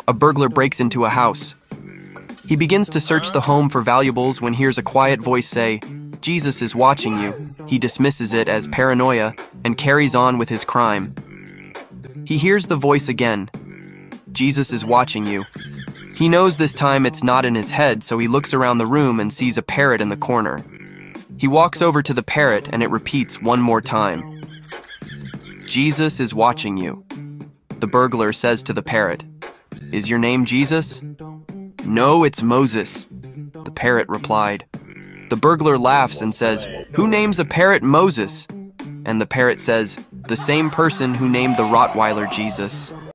A burglar breaks into a house. He begins to search the home for valuables when hears a quiet voice say, "Jesus is watching you." He dismisses it as paranoia and carries on with his crime. He hears the voice again. "Jesus is watching you." He knows this time it's not in his head, so he looks around the room and sees a parrot in the corner. He walks over to the parrot and it repeats one more time. "Jesus is watching you." The burglar says to the parrot, "Is your name Jesus?" "No, it's Moses," the parrot replied. The burglar laughs and says, "Who names a parrot Moses?" And the parrot says, "The same person who named the Rottweiler Jesus."